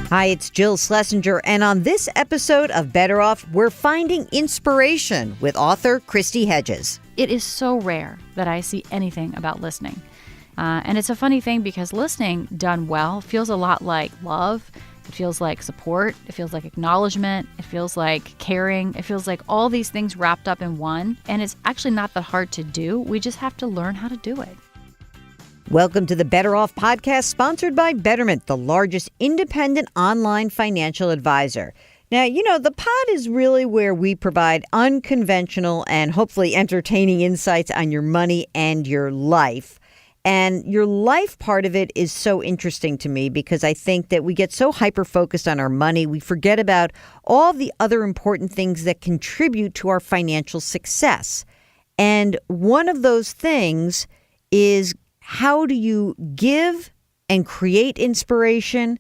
Hi, it's Jill Schlesinger, and on this episode of Better Off, we're finding inspiration with author Kristi Hedges. It is so rare that I see anything about listening. And it's a funny thing because listening done well feels a lot like love. It feels like support. It feels like acknowledgement. It feels like caring. It feels like all these things wrapped up in one. And it's actually not that hard to do. We just have to learn how to do it. Welcome to the Better Off podcast, sponsored by Betterment, the largest independent online financial advisor. Now, the pod is really where we provide unconventional and hopefully entertaining insights on your money and your life. And your life part of it is so interesting to me because I think that we get so hyper-focused on our money, we forget about all the other important things that contribute to our financial success. And one of those things is, how do you give and create inspiration,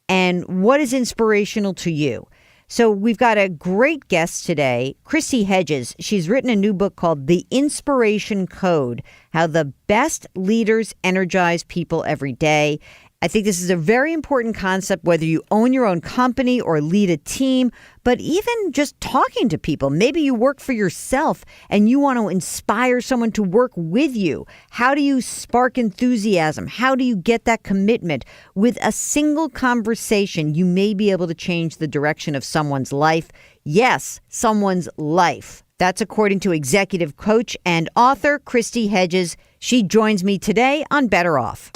and what is inspirational to you? So we've got a great guest today, Kristi Hedges. She's written a new book called The Inspiration Code: How the Best Leaders Energize People Every Day. I think this is a very important concept, whether you own your own company or lead a team, but even just talking to people. Maybe you work for yourself and you want to inspire someone to work with you. How do you spark enthusiasm? How do you get that commitment? With a single conversation, you may be able to change the direction of someone's life. Yes, someone's life. That's according to executive coach and author Kristi Hedges. She joins me today on Better Off.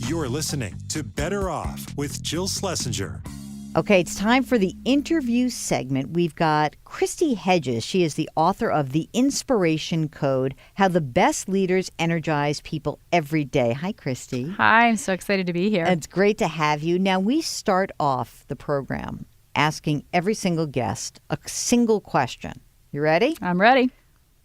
You're listening to Better Off with Jill Schlesinger. Okay, it's time for the interview segment. We've got Kristi Hedges. She is the author of The Inspiration Code: How the Best Leaders Energize People Every Day. Hi, Kristi. Hi, I'm so excited to be here. It's great to have you. Now, we start off the program asking every single guest a single question. You ready? I'm ready.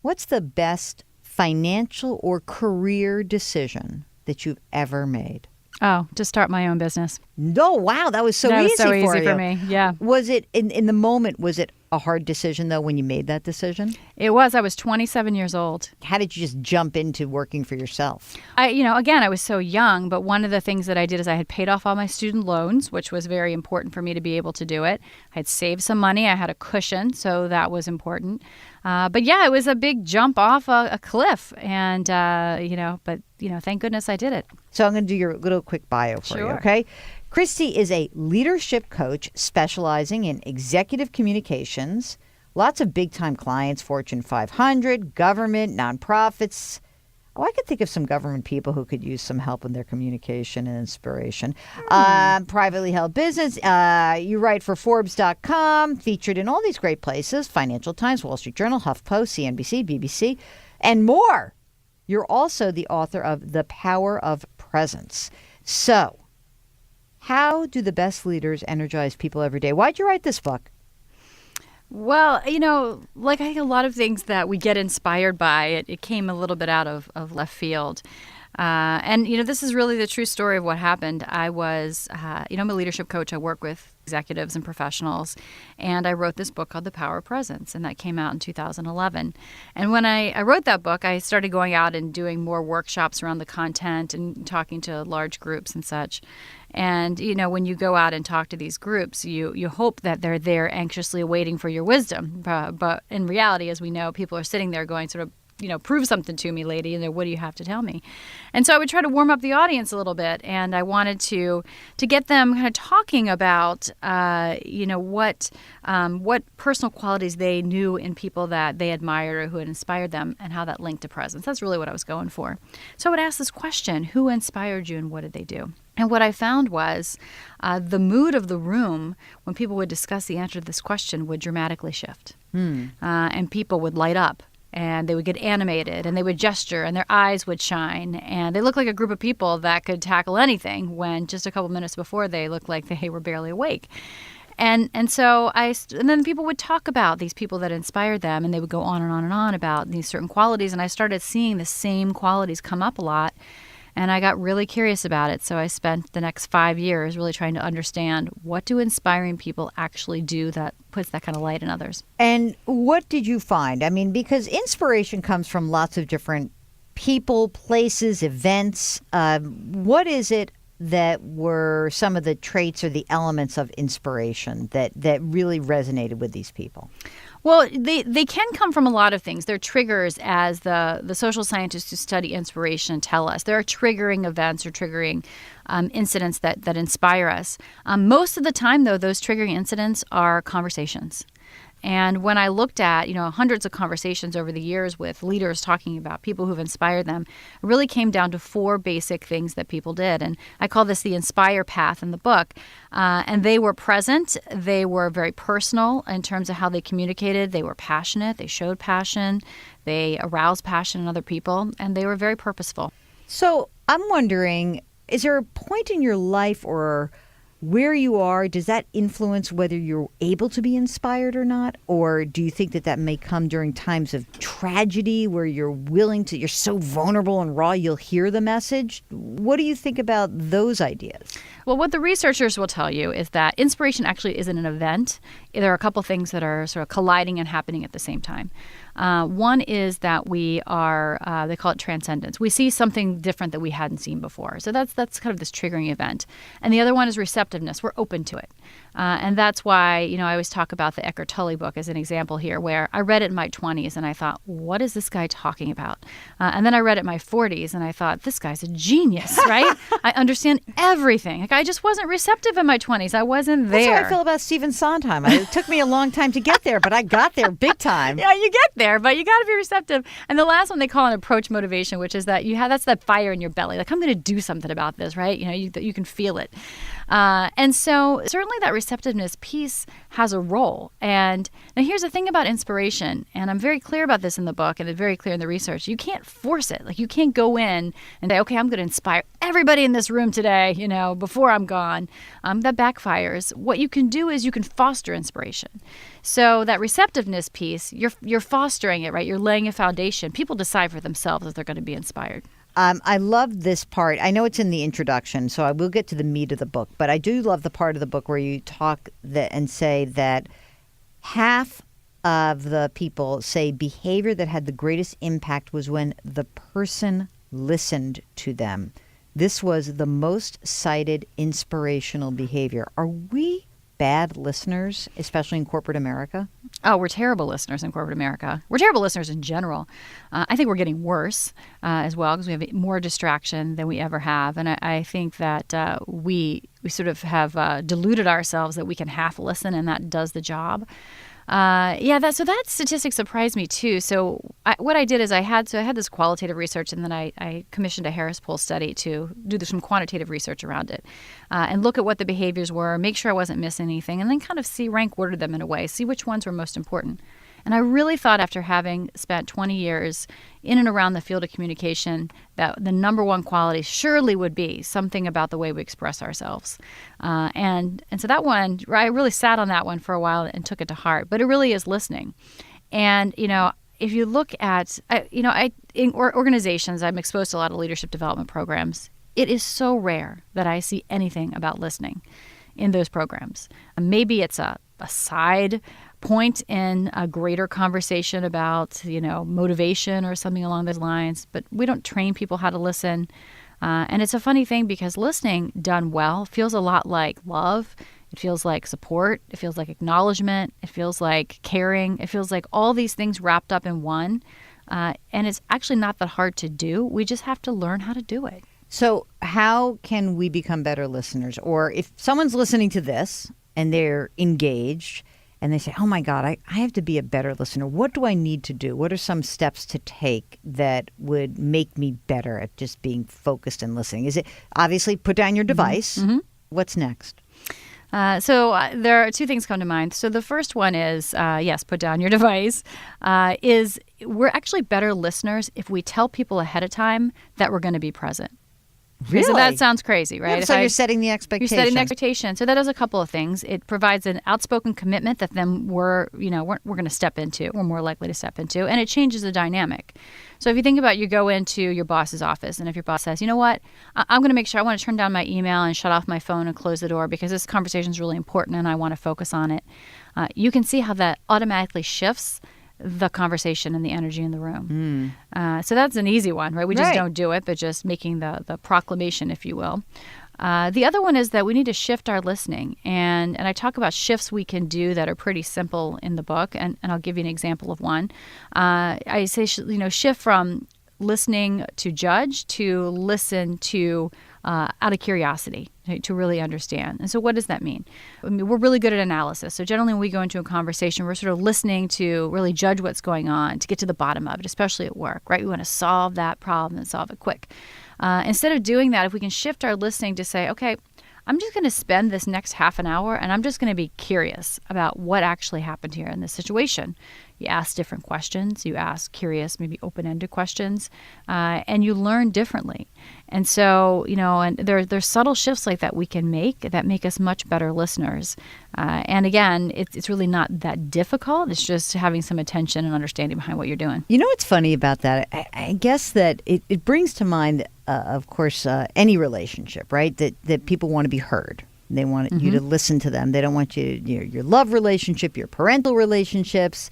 What's the best financial or career decision that you've ever made? Oh, to start my own business. No, wow, that was so That easy was so for easy you. for me, yeah. Was it, in the moment, was it a hard decision, though, when you made that decision? It was. I was 27 years old. How did you just jump into working for yourself? Again, I was so young, but one of the things that I did is I had paid off all my student loans, which was very important for me to be able to do it. I had saved some money. I had a cushion, so that was important. But yeah, it was a big jump off a cliff. And, thank goodness I did it. So I'm going to do your little quick bio for you, okay? Kristi is a leadership coach specializing in executive communications, lots of big-time clients, Fortune 500, government, nonprofits. Oh, I could think of some government people who could use some help in their communication and inspiration. Privately held business. You write for Forbes.com, featured in all these great places: Financial Times, Wall Street Journal, HuffPost, CNBC, BBC, and more. You're also the author of The Power of Presence. So, how do the best leaders energize people every day? Why'd you write this book? Well, like I think a lot of things that we get inspired by, it came a little bit out of left field. And this is really the true story of what happened. I was, I'm a leadership coach. I work with executives and professionals. And I wrote this book called The Power of Presence. And that came out in 2011. And when I wrote that book, I started going out and doing more workshops around the content and talking to large groups and such. And, when you go out and talk to these groups, you hope that they're there anxiously waiting for your wisdom. But in reality, as we know, people are sitting there going sort of, prove something to me, lady, and what do you have to tell me? And so I would try to warm up the audience a little bit, and I wanted to get them kind of talking about, what personal qualities they knew in people that they admired or who had inspired them, and how that linked to presence. That's really what I was going for. So I would ask this question: who inspired you, and what did they do? And what I found was the mood of the room when people would discuss the answer to this question would dramatically shift, and people would light up. And they would get animated, and they would gesture, and their eyes would shine. And they looked like a group of people that could tackle anything when just a couple minutes before they looked like they were barely awake. And then people would talk about these people that inspired them, and they would go on and on and on about these certain qualities. And I started seeing the same qualities come up a lot. And I got really curious about it. So I spent the next 5 years really trying to understand, what do inspiring people actually do that puts that kind of light in others. And what did you find? I mean, because inspiration comes from lots of different people, places, events. What is it that were some of the traits or the elements of inspiration that really resonated with these people? Well, they can come from a lot of things. They're triggers, as the social scientists who study inspiration tell us. There are triggering events or triggering incidents that inspire us. Most of the time, though, those triggering incidents are conversations. And when I looked at, hundreds of conversations over the years with leaders talking about people who've inspired them, it really came down to 4 basic things that people did. And I call this the Inspire Path in the book. And they were present. They were very personal in terms of how they communicated. They were passionate. They showed passion. They aroused passion in other people. And they were very purposeful. So I'm wondering, is there a point in your life or where you are, does that influence whether you're able to be inspired or not? Or do you think that may come during times of tragedy where you're so vulnerable and raw, you'll hear the message? What do you think about those ideas? Well, what the researchers will tell you is that inspiration actually isn't an event. There are a couple things that are sort of colliding and happening at the same time. One is that we are, they call it transcendence. We see something different that we hadn't seen before. So that's kind of this triggering event. And the other one is receptiveness. We're open to it. And that's why, I always talk about the Eckhart Tolle book as an example here, where I read it in my 20s and I thought, what is this guy talking about? And then I read it in my 40s and I thought, this guy's a genius, right? I understand everything. I just wasn't receptive in my 20s. I wasn't there. That's how I feel about Stephen Sondheim. It took me a long time to get there, but I got there big time. Yeah, you get there, but you got to be receptive. And the last one they call an approach motivation, which is that that's that fire in your belly. Like, I'm going to do something about this, right? You can feel it. And so certainly that receptiveness piece has a role. And now here's the thing about inspiration, and I'm very clear about this in the book and it's very clear in the research. You can't force it. Like, you can't go in and say, okay, I'm going to inspire everybody in this room today, before I'm gone. That backfires. What you can do is you can foster inspiration. So that receptiveness piece, you're fostering it, right? You're laying a foundation. People decide for themselves if they're going to be inspired. I love this part. I know it's in the introduction, so I will get to the meat of the book. But I do love the part of the book where you talk and say that half of the people say behavior that had the greatest impact was when the person listened to them. This was the most cited inspirational behavior. Are we bad listeners, especially in corporate America? Oh, we're terrible listeners in corporate America. We're terrible listeners in general. I think we're getting worse as well because we have more distraction than we ever have. And I think that we sort of have deluded ourselves that we can half listen and that does the job. So that statistic surprised me too. So what I did is I had this qualitative research, and then I commissioned a Harris Poll study to do some quantitative research around it, and look at what the behaviors were, make sure I wasn't missing anything, and then kind of rank order them in a way, see which ones were most important. And I really thought, after having spent 20 years in and around the field of communication, that the number one quality surely would be something about the way we express ourselves. And so that one, I really sat on that one for a while and took it to heart. But it really is listening. And, if you look at, in organizations, I'm exposed to a lot of leadership development programs. It is so rare that I see anything about listening in those programs. Maybe it's a side point in a greater conversation about, motivation or something along those lines. But we don't train people how to listen. And it's a funny thing because listening done well feels a lot like love. It feels like support. It feels like acknowledgement. It feels like caring. It feels like all these things wrapped up in one. And it's actually not that hard to do. We just have to learn how to do it. So how can we become better listeners? Or if someone's listening to this and they're engaged, and they say, oh, my God, I have to be a better listener. What do I need to do? What are some steps to take that would make me better at just being focused and listening? Is it obviously put down your device? Mm-hmm. What's next? So there are 2 things come to mind. So the first one is, yes, put down your device, is we're actually better listeners if we tell people ahead of time that we're going to be present. Really? So that sounds crazy, right? Yeah, so you're setting the expectation. You're setting the expectation. So that does a couple of things. It provides an outspoken commitment that then we're going to step into. We're more likely to step into, and it changes the dynamic. So if you think about, you go into your boss's office, and if your boss says, you know what, I'm going to make sure I want to turn down my email and shut off my phone and close the door because this conversation is really important and I want to focus on it. You can see how that automatically shifts the conversation and the energy in the room. So that's an easy one, right? We just don't do it, but just making the proclamation, if you will. The other one is that we need to shift our listening. And I talk about shifts we can do that are pretty simple in the book. And I'll give you an example of one. I say, shift from listening to judge to listen to out of curiosity, to really understand. And so what does that mean? I mean, we're really good at analysis. So generally when we go into a conversation, we're sort of listening to really judge what's going on, to get to the bottom of it, especially at work, right? We want to solve that problem and solve it quick. Instead of doing that, if we can shift our listening to say, okay, I'm just going to spend this next half an hour and I'm just going to be curious about what actually happened here in this situation. You ask different questions. You ask curious, maybe open-ended questions, and you learn differently. And so, and there's subtle shifts like that we can make that make us much better listeners. And again, it's really not that difficult. It's just having some attention and understanding behind what you're doing. You know what's funny about that? I guess that it brings to mind, of course, any relationship, right? That people want to be heard. They want you to listen to them. They don't want your love relationship, your parental relationships.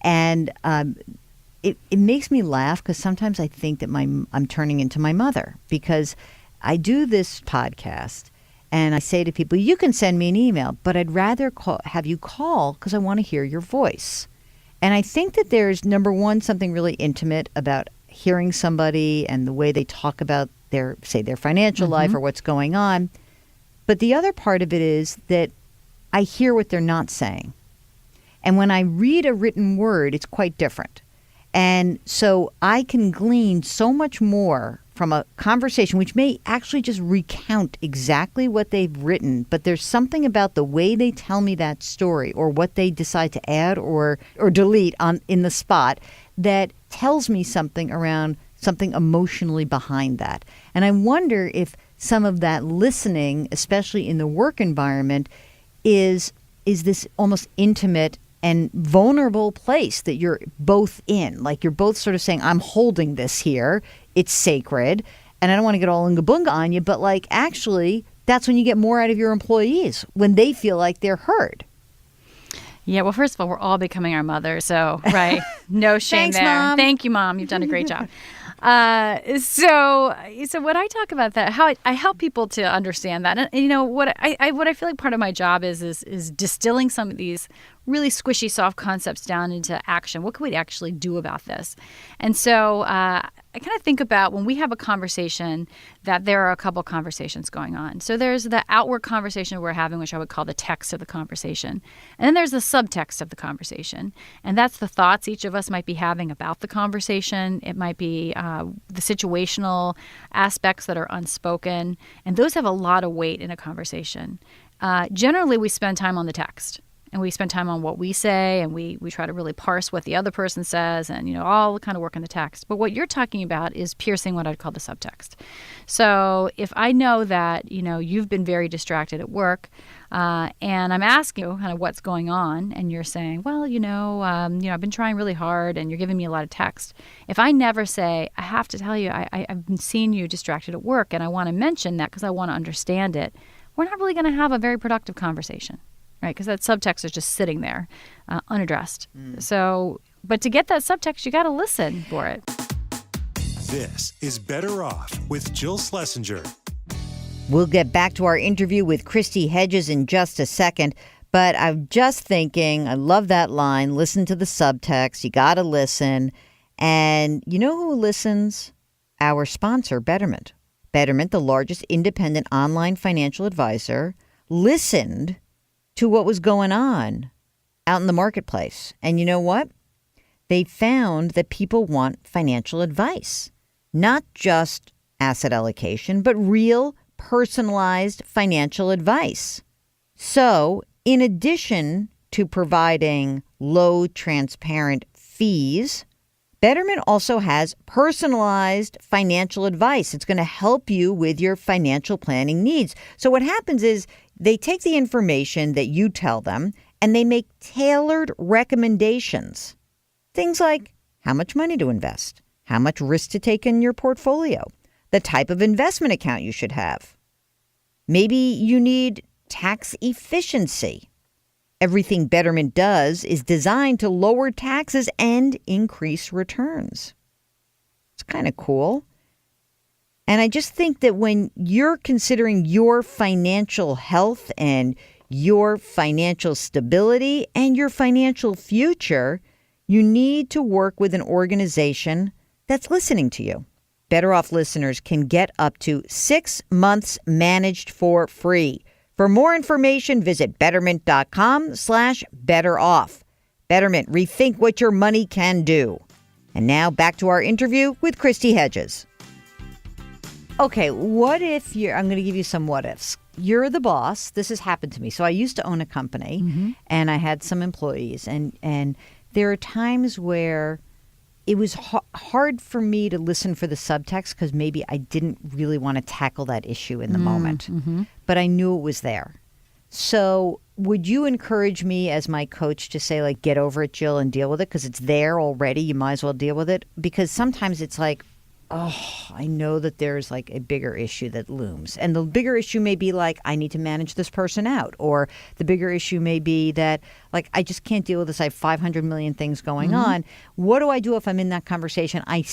And it makes me laugh because sometimes I think that I'm turning into my mother, because I do this podcast and I say to people, you can send me an email, but I'd rather have you call because I want to hear your voice. And I think that there's, number one, something really intimate about hearing somebody and the way they talk about their financial life or what's going on. But the other part of it is that I hear what they're not saying. And when I read a written word, it's quite different. And so I can glean so much more from a conversation, which may actually just recount exactly what they've written. But there's something about the way they tell me that story or what they decide to add or delete in the spot that tells me something around something emotionally behind that. And I wonder if some of that listening, especially in the work environment, is this almost intimate and vulnerable place that you're both in. Like you're both sort of saying, I'm holding this here. It's sacred. And I don't want to get all unga-bunga on you, but like actually that's when you get more out of your employees, when they feel like they're heard. Yeah, well, first of all, we're all becoming our mother. So, right. No shame Thanks, there. Mom. Thank you, Mom. You've done a great job. So when I talk about that, how I help people to understand that, and what I feel like part of my job is distilling some of these really squishy, soft concepts down into action. What can we actually do about this? And so I kind of think about when we have a conversation that there are a couple conversations going on. So there's the outward conversation we're having, which I would call the text of the conversation. And then there's the subtext of the conversation. And that's the thoughts each of us might be having about the conversation. It might be the situational aspects that are unspoken. And those have a lot of weight in a conversation. Generally, we spend time on the text. And we spend time on what we say, and we try to really parse what the other person says, and all kind of work in the text. But what you're talking about is piercing what I'd call the subtext. So if I know that you've been very distracted at work, and I'm asking you kind of what's going on, and you're saying, well, I've been trying really hard, and you're giving me a lot of text. If I never say, I have to tell you, I've been seeing you distracted at work, and I want to mention that because I want to understand it, we're not really going to have a very productive conversation. Right, because that subtext is just sitting there, unaddressed. So, but to get that subtext, you got to listen for it. This is Better Off with Jill Schlesinger. We'll get back to our interview with Kristi Hedges in just a second, but I'm just thinking, I love that line, listen to the subtext, you got to listen. And you know who listens? Our sponsor, Betterment. Betterment, the largest independent online financial advisor, listened to what was going on out in the marketplace. And you know what? They found that people want financial advice, not just asset allocation, but real personalized financial advice. So in addition to providing low, transparent fees, Betterment also has personalized financial advice. It's going to help you with your financial planning needs. So what happens is they take the information that you tell them and they make tailored recommendations. Things like how much money to invest, how much risk to take in your portfolio, the type of investment account you should have. Maybe you need tax efficiency. Everything Betterment does is designed to lower taxes and increase returns. It's kind of cool. And I just think that when you're considering your financial health and your financial stability and your financial future, you need to work with an organization that's listening to you. Better Off listeners can get up to 6 months managed for free. For more information, visit betterment.com/betteroff. Betterment, rethink what your money can do. And now back to our interview with Kristi Hedges. Okay, what if I'm going to give you some what ifs. You're the boss. This has happened to me. So I used to own a company and I had some employees and there are times where it was hard for me to listen for the subtext because maybe I didn't really want to tackle that issue in the moment, but I knew it was there. So would you encourage me as my coach to say, like, get over it, Jill, and deal with it because it's there already? You might as well deal with it. Because sometimes it's like, oh, I know that there's like a bigger issue that looms. And the bigger issue may be like, I need to manage this person out. Or the bigger issue may be that, like, I just can't deal with this. I have 500 million things going on. What do I do if I'm in that conversation? I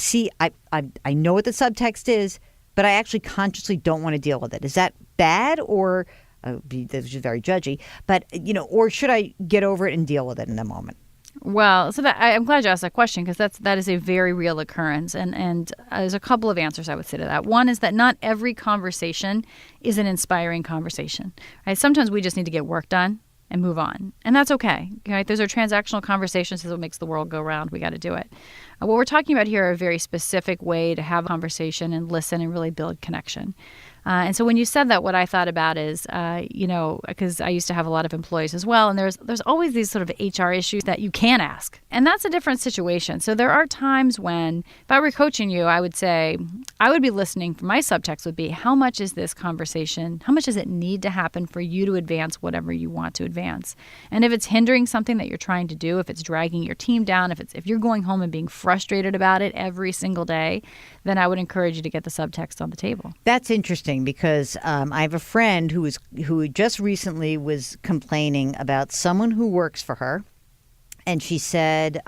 know what the subtext is, but I actually consciously don't want to deal with it. Is that bad? Or that's just very judgy. But, or should I get over it and deal with it in the moment? Well, so I'm glad you asked that question because that is a very real occurrence. And there's a couple of answers I would say to that. One is that not every conversation is an inspiring conversation. Right? Sometimes we just need to get work done and move on. And that's okay. Right? Those are transactional conversations. That's what makes the world go round. We got to do it. What we're talking about here are a very specific way to have a conversation and listen and really build connection. And so when you said that, what I thought about is, because I used to have a lot of employees as well, and there's always these sort of HR issues that you can ask. And that's a different situation. So there are times when, if I were coaching you, I would say, I would be listening. My subtext would be, how much is this conversation, how much does it need to happen for you to advance whatever you want to advance? And if it's hindering something that you're trying to do, if it's dragging your team down, if you're going home and being frustrated about it every single day, then I would encourage you to get the subtext on the table. That's interesting because I have a friend who just recently was complaining about someone who works for her, and she said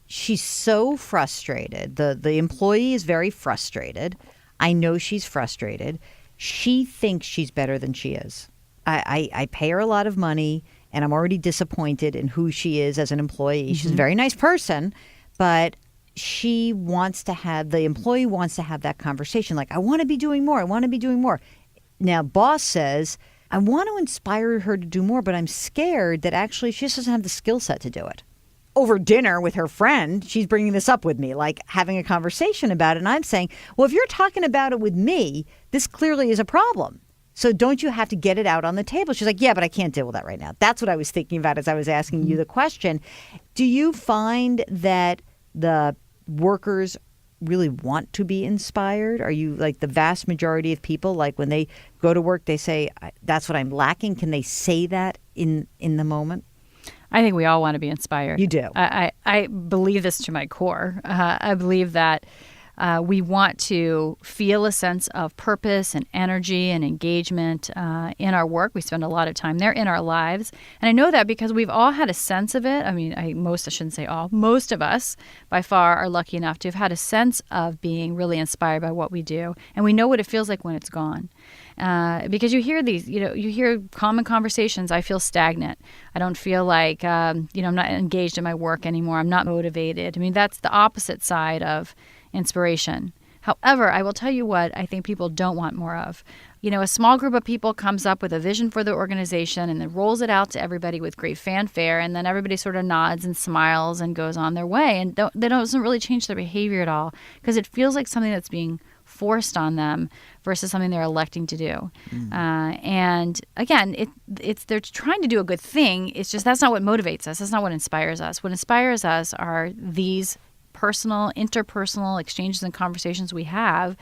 she's so frustrated. The employee is very frustrated. I know she's frustrated. She thinks she's better than she is. I pay her a lot of money, and I'm already disappointed in who she is as an employee. She's a very nice person, but the employee wants to have that conversation. Like, I want to be doing more. I want to be doing more. Now, boss says, I want to inspire her to do more, but I'm scared that actually she just doesn't have the skill set to do it. Over dinner with her friend, she's bringing this up with me, like having a conversation about it. And I'm saying, well, if you're talking about it with me, this clearly is a problem. So don't you have to get it out on the table? She's like, yeah, but I can't deal with that right now. That's what I was thinking about as I was asking you the question. Do you find that the workers really want to be inspired? Are you like the vast majority of people, like when they go to work, they say, that's what I'm lacking? Can they say that in the moment? I think we all want to be inspired. You do. I believe this to my core. I believe that we want to feel a sense of purpose and energy and engagement in our work. We spend a lot of time there in our lives. And I know that because we've all had a sense of it. I mean, I shouldn't say all. Most of us, by far, are lucky enough to have had a sense of being really inspired by what we do. And we know what it feels like when it's gone. Because you hear these, you hear common conversations. I feel stagnant. I don't feel like, I'm not engaged in my work anymore. I'm not motivated. I mean, that's the opposite side of inspiration. However, I will tell you what I think people don't want more of. A small group of people comes up with a vision for the organization and then rolls it out to everybody with great fanfare, and then everybody sort of nods and smiles and goes on their way, and doesn't really change their behavior at all because it feels like something that's being forced on them versus something they're electing to do. And again, they're trying to do a good thing. It's just that's not what motivates us. That's not what inspires us. What inspires us are these personal, interpersonal exchanges and conversations we have,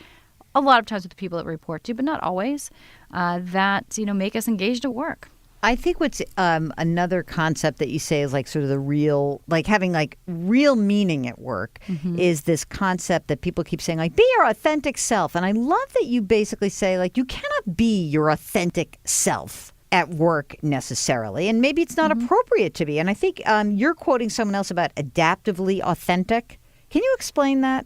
a lot of times with the people that we report to, but not always, that make us engaged at work. I think what's another concept that you say is like sort of the real, like having like real meaning at work is this concept that people keep saying like, be your authentic self. And I love that you basically say like, you cannot be your authentic self at work necessarily. And maybe it's not appropriate to be. And I think you're quoting someone else about adaptively authentic. Can you explain that?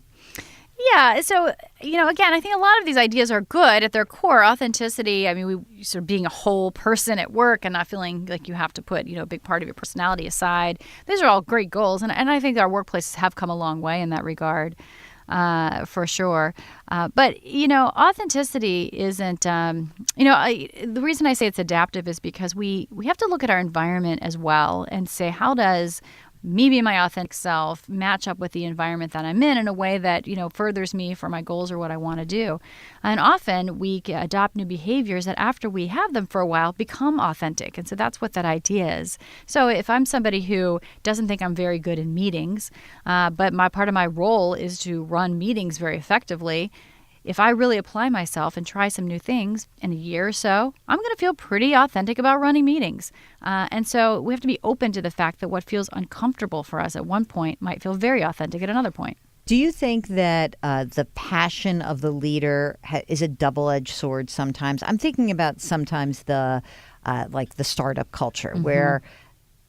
Yeah. So, again, I think a lot of these ideas are good at their core. Authenticity, I mean, we sort of being a whole person at work and not feeling like you have to put, a big part of your personality aside. These are all great goals. And I think our workplaces have come a long way in that regard, for sure. But authenticity isn't, the reason I say it's adaptive is because we have to look at our environment as well and say, how does me being my authentic self match up with the environment that I'm in a way that, furthers me for my goals or what I want to do. And often we adopt new behaviors that after we have them for a while become authentic. And so that's what that idea is. So if I'm somebody who doesn't think I'm very good in meetings, but part of my role is to run meetings very effectively, if I really apply myself and try some new things in a year or so, I'm going to feel pretty authentic about running meetings. And so we have to be open to the fact that what feels uncomfortable for us at one point might feel very authentic at another point. Do you think that the passion of the leader is a double-edged sword sometimes? I'm thinking about sometimes the startup culture where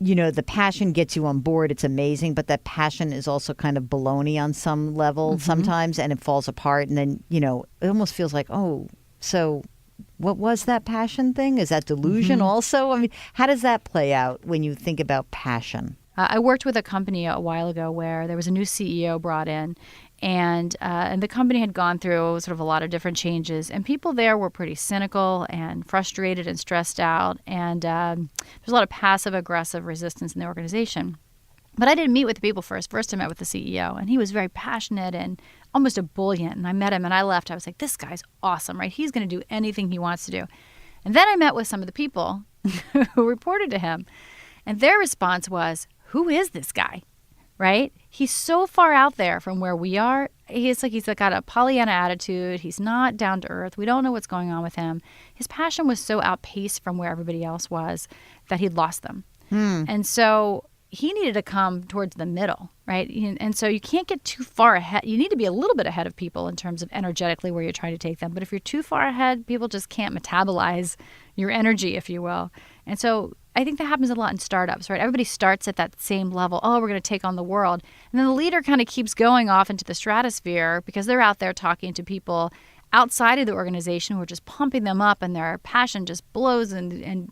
the passion gets you on board. It's amazing. But that passion is also kind of baloney on some level sometimes, and it falls apart. And then, it almost feels like, oh, so what was that passion thing? Is that delusion also? I mean, how does that play out when you think about passion? I worked with a company a while ago where there was a new CEO brought in, and the company had gone through sort of a lot of different changes, and people there were pretty cynical and frustrated and stressed out, and there's a lot of passive-aggressive resistance in the organization. But I didn't meet with the people first. First, I met with the CEO, and he was very passionate and almost ebullient, and I met him, and I left. I was like, this guy's awesome, right? He's going to do anything he wants to do. And then I met with some of the people who reported to him, and their response was, who is this guy? Right? He's so far out there from where we are. He's got a Pollyanna attitude. He's not down to earth. We don't know what's going on with him. His passion was so outpaced from where everybody else was that he'd lost them. And so he needed to come towards the middle, right? And so you can't get too far ahead. You need to be a little bit ahead of people in terms of energetically where you're trying to take them. But if you're too far ahead, people just can't metabolize your energy, if you will. And so I think that happens a lot in startups, right? Everybody starts at that same level. Oh, we're going to take on the world. And then the leader kind of keeps going off into the stratosphere because they're out there talking to people outside of the organization who are just pumping them up, and their passion just blows and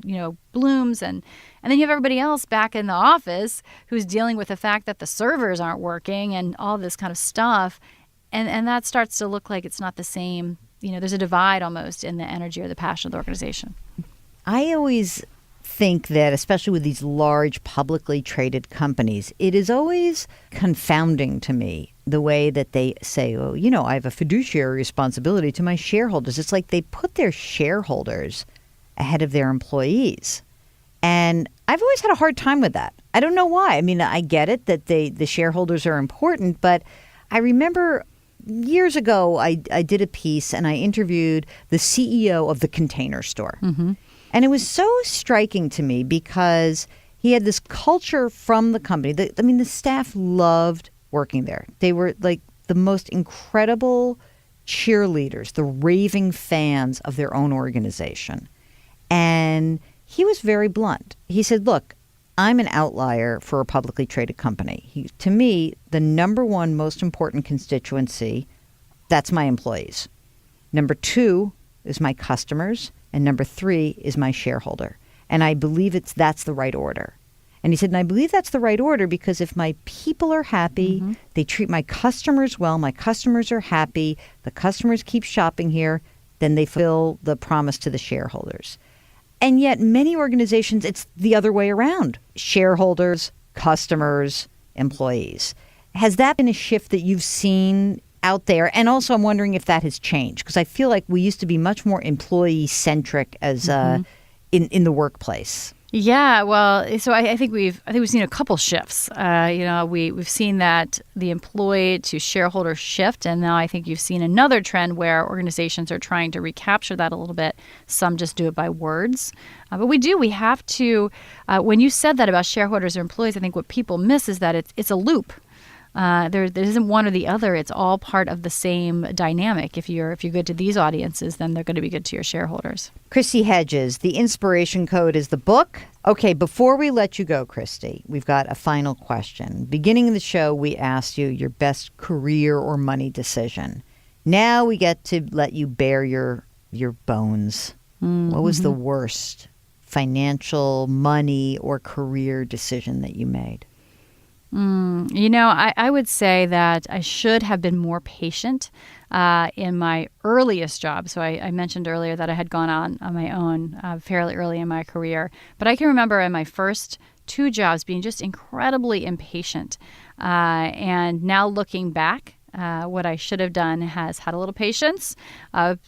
blooms. And then you have everybody else back in the office who's dealing with the fact that the servers aren't working and all this kind of stuff. And that starts to look like it's not the same. There's a divide almost in the energy or the passion of the organization. I always think that, especially with these large publicly traded companies, it is always confounding to me the way that they say, oh, I have a fiduciary responsibility to my shareholders. It's like they put their shareholders ahead of their employees. And I've always had a hard time with that. I don't know why. I mean, I get it that the shareholders are important, but I remember years ago I did a piece and I interviewed the CEO of the Container Store. And it was so striking to me because he had this culture from the company. The staff loved working there. They were like the most incredible cheerleaders, the raving fans of their own organization. And he was very blunt. He said, look, I'm an outlier for a publicly traded company. To me, the number one most important constituency, that's my employees. Number two is my customers. And number three is my shareholder. And I believe that's the right order. And he said, and I believe that's the right order because if my people are happy, they treat my customers well, my customers are happy, the customers keep shopping here, then they fulfill the promise to the shareholders. And yet many organizations, it's the other way around. Shareholders, customers, employees. Has that been a shift that you've seen out there? And also I'm wondering if that has changed, because I feel like we used to be much more employee-centric as in the workplace. Yeah, well, so I think we've seen a couple shifts. We've seen that the employee to shareholder shift, and now I think you've seen another trend where organizations are trying to recapture that a little bit. Some just do it by words, but we have to. When you said that about shareholders or employees, I think what people miss is that it's a loop. There isn't one or the other. It's all part of the same dynamic. If you're good to these audiences, then they're going to be good to your shareholders. Kristi Hedges, the inspiration code is the book. Okay, before we let you go, Kristi, we've got a final question. Beginning of the show, we asked you your best career or money decision. Now we get to let you bare your bones. Mm-hmm. What was the worst financial, money, or career decision that you made? I would say that I should have been more patient in my earliest job. So I mentioned earlier that I had gone on my own fairly early in my career. But I can remember in my first 2 jobs being just incredibly impatient. And now looking back, what I should have done has had a little patience,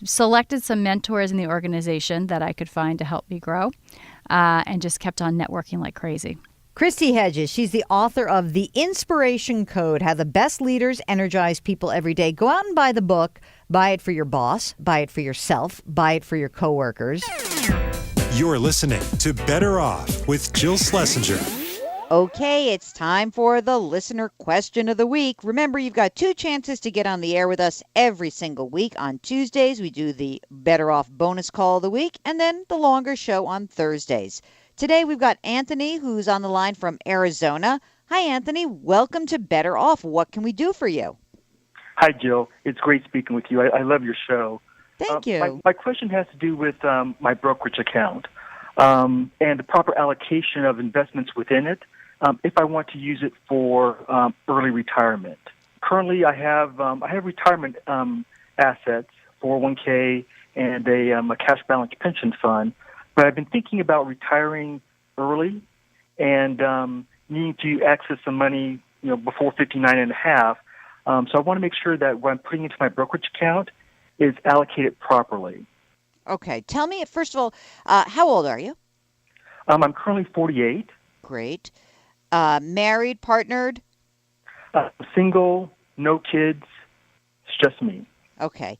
selected some mentors in the organization that I could find to help me grow, and just kept on networking like crazy. Kristi Hedges, she's the author of The Inspiration Code, How the Best Leaders Energize People Every Day. Go out and buy the book. Buy it for your boss. Buy it for yourself. Buy it for your coworkers. You're listening to Better Off with Jill Schlesinger. Okay, it's time for the listener question of the week. Remember, you've got 2 chances to get on the air with us every single week. On Tuesdays, we do the Better Off bonus call of the week, and then the longer show on Thursdays. Today, we've got Anthony, who's on the line from Arizona. Hi, Anthony. Welcome to Better Off. What can we do for you? Hi, Jill. It's great speaking with you. I love your show. Thank you. My question has to do with my brokerage account and the proper allocation of investments within it if I want to use it for early retirement. Currently, I have retirement assets, 401k, and a cash balance pension fund. But I've been thinking about retiring early and needing to access some money, before 59 and a half. So I want to make sure that what I'm putting into my brokerage account is allocated properly. Okay. Tell me, first of all, how old are you? I'm currently 48. Great. Married, partnered? Single, no kids. It's just me. Okay.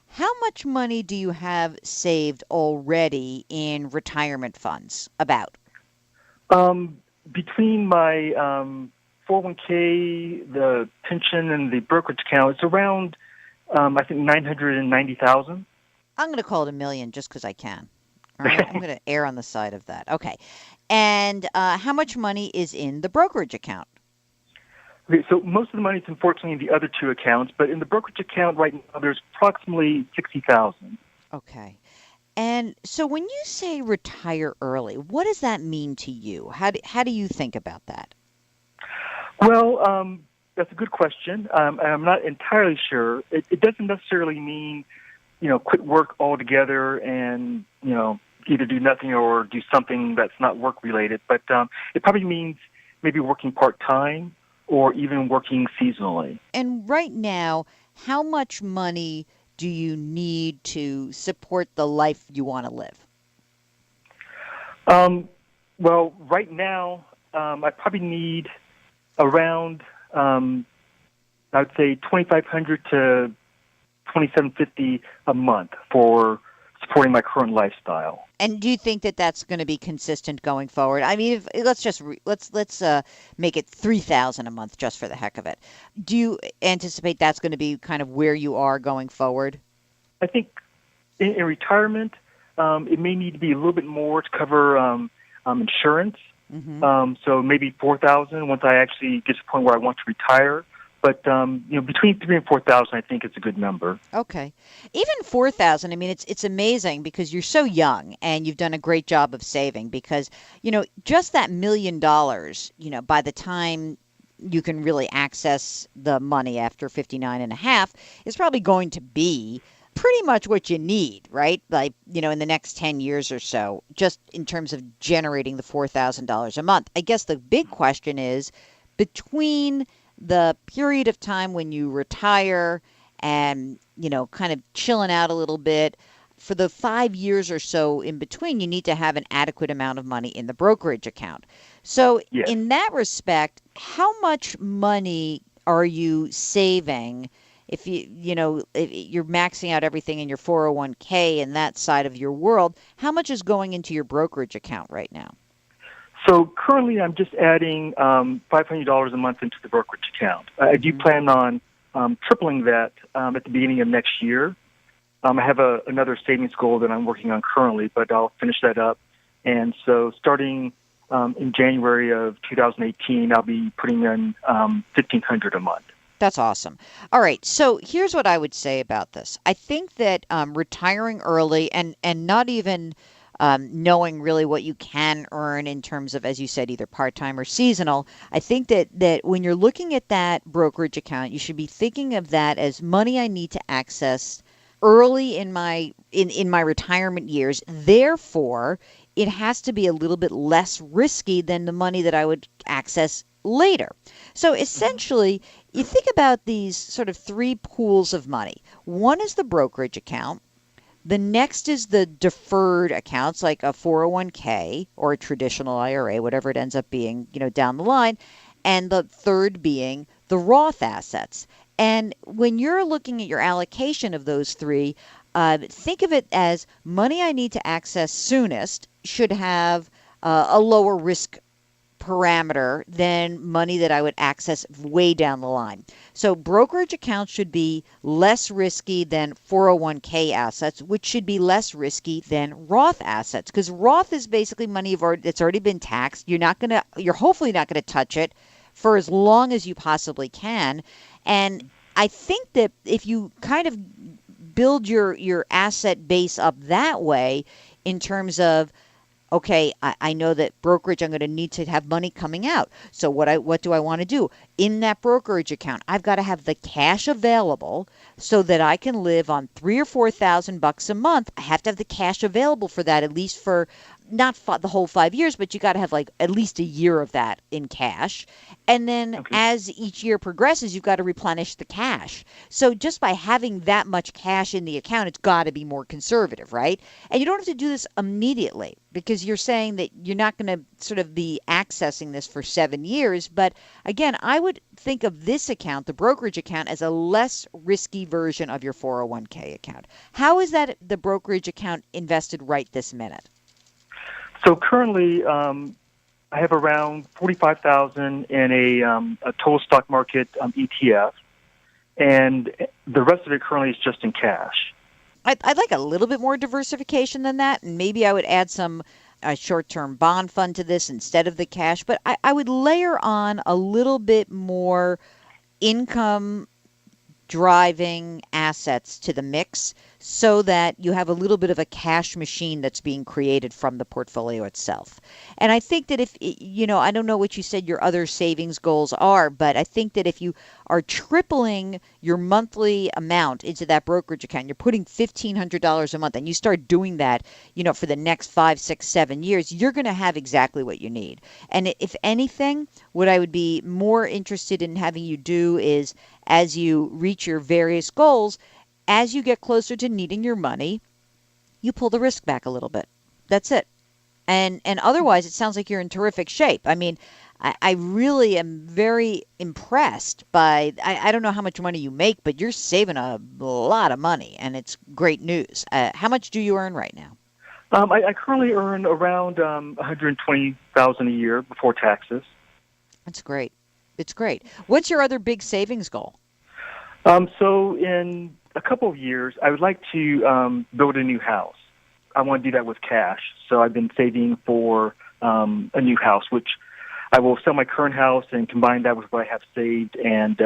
How much money do you have saved already in retirement funds? About? Between my 401k, the pension, and the brokerage account, it's around, I think, $990,000. I'm going to call it $1 million just because I can. All right? I'm going to err on the side of that. Okay. And how much money is in the brokerage account? Okay, so most of the money is unfortunately in the other 2 accounts, but in the brokerage account right now, there's approximately $60,000. Okay. And so when you say retire early, what does that mean to you? How do you think about that? Well, that's a good question. I'm not entirely sure. It doesn't necessarily mean, quit work altogether and, either do nothing or do something that's not work-related. But it probably means maybe working part-time or even working seasonally. And right now, how much money do you need to support the life you want to live? Well, right now, I probably need around, I would say, $2,500 to $2,750 a month for supporting my current lifestyle. And do you think that that's going to be consistent going forward? I mean, let's make it $3,000 a month just for the heck of it. Do you anticipate that's going to be kind of where you are going forward? I think in retirement, it may need to be a little bit more to cover insurance. Mm-hmm. So maybe $4,000 once I actually get to the point where I want to retire. But between $3,000 and $4,000, I think it's a good number. Okay, even $4,000. I mean, it's amazing because you're so young and you've done a great job of saving. Because just that $1 million, by the time you can really access the money after 59 and a half, is probably going to be pretty much what you need, right? Like in the next 10 years or so, just in terms of generating the $4,000 a month. I guess the big question is between the period of time when you retire and, kind of chilling out a little bit, for the 5 years or so in between, you need to have an adequate amount of money in the brokerage account. So yes. In that respect, how much money are you saving if if you're maxing out everything in your 401k and that side of your world? How much is going into your brokerage account right now? So currently I'm just adding $500 a month into the brokerage account. I do plan on tripling that at the beginning of next year. I have another savings goal that I'm working on currently, but I'll finish that up. And so starting in January of 2018, I'll be putting in $1,500 a month. That's awesome. All right. So here's what I would say about this. I think that retiring early and not even knowing really what you can earn in terms of, as you said, either part-time or seasonal, I think that when you're looking at that brokerage account, you should be thinking of that as money I need to access early in my retirement years. Therefore, it has to be a little bit less risky than the money that I would access later. So essentially, you think about these sort of three pools of money. One is the brokerage account. The next is the deferred accounts like a 401k or a traditional IRA, whatever it ends up being, down the line. And the third being the Roth assets. And when you're looking at your allocation of those three, think of it as money I need to access soonest should have a lower risk parameter than money that I would access way down the line. So brokerage accounts should be less risky than 401k assets, which should be less risky than Roth assets, because Roth is basically money that's already been taxed. You're hopefully not going to touch it for as long as you possibly can. And I think that if you kind of build your asset base up that way in terms of, okay, I know that brokerage, I'm going to need to have money coming out. So what do I want to do? In that brokerage account, I've got to have the cash available so that I can live on $3,000 or $4,000 a month. I have to have the cash available for that, at least for not the whole 5 years, but you got to have like at least a year of that in cash. And then as each year progresses, you've got to replenish the cash. So just by having that much cash in the account, it's got to be more conservative, right? And you don't have to do this immediately because you're saying that you're not going to sort of be accessing this for 7 years. But again, I would think of this account, the brokerage account, as a less risky version of your 401k account. How is that the brokerage account invested right this minute? So currently, I have around $45,000 in a total stock market ETF, and the rest of it currently is just in cash. I'd like a little bit more diversification than that, and maybe I would add some short-term bond fund to this instead of the cash. But I would layer on a little bit more income driving assets to the mix so that you have a little bit of a cash machine that's being created from the portfolio itself. And I think that if, I don't know what you said your other savings goals are, but I think that if you are tripling your monthly amount into that brokerage account, you're putting $1,500 a month, and you start doing that, for the next 5, 6, 7 years, you're going to have exactly what you need. And if anything, what I would be more interested in having you do is, as you reach your various goals, as you get closer to needing your money, you pull the risk back a little bit. That's it. And otherwise, it sounds like you're in terrific shape. I mean, I really am very impressed by, I don't know how much money you make, but you're saving a lot of money, and it's great news. How much do you earn right now? I currently earn around $120,000 a year before taxes. That's great. It's great. What's your other big savings goal? So in a couple of years, I would like to build a new house. I want to do that with cash. So I've been saving for a new house, which I will sell my current house and combine that with what I have saved and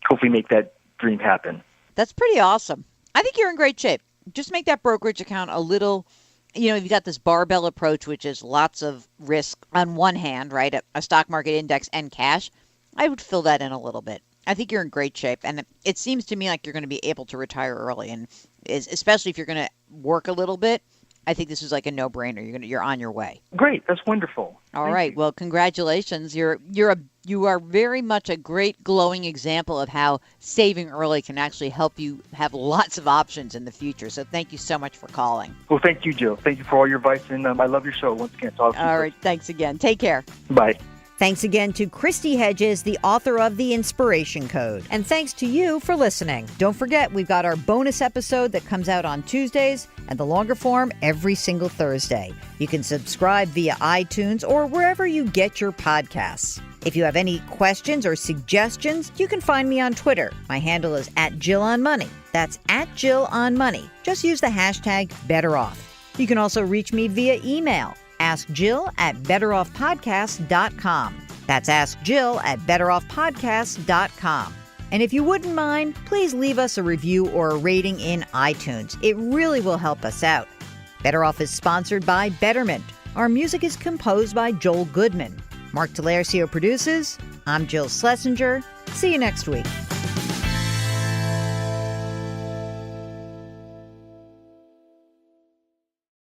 hopefully make that dream happen. That's pretty awesome. I think you're in great shape. Just make that brokerage account a little, you've got this barbell approach, which is lots of risk on one hand, right? A stock market index and cash. I would fill that in a little bit. I think you're in great shape, and it seems to me like you're going to be able to retire early, and especially if you're going to work a little bit. I think this is like a no-brainer. You're on your way. Great, that's wonderful. All right, well, congratulations. You are very much a great glowing example of how saving early can actually help you have lots of options in the future. So thank you so much for calling. Well, thank you, Jill. Thank you for all your advice, and I love your show once again. All right, thanks again. Take care. Bye. Thanks again to Kristi Hedges, the author of The Inspiration Code. And thanks to you for listening. Don't forget, we've got our bonus episode that comes out on Tuesdays and the longer form every single Thursday. You can subscribe via iTunes or wherever you get your podcasts. If you have any questions or suggestions, you can find me on Twitter. My handle is @JillOnMoney. That's @JillOnMoney. Just use the hashtag BetterOff. You can also reach me via email. Ask Jill at betteroffpodcast.com. That's Ask Jill at betteroffpodcast.com. And if you wouldn't mind, please leave us a review or a rating in iTunes. It really will help us out. Better Off is sponsored by Betterment. Our music is composed by Joel Goodman. Mark Talercio produces. I'm Jill Schlesinger. See you next week.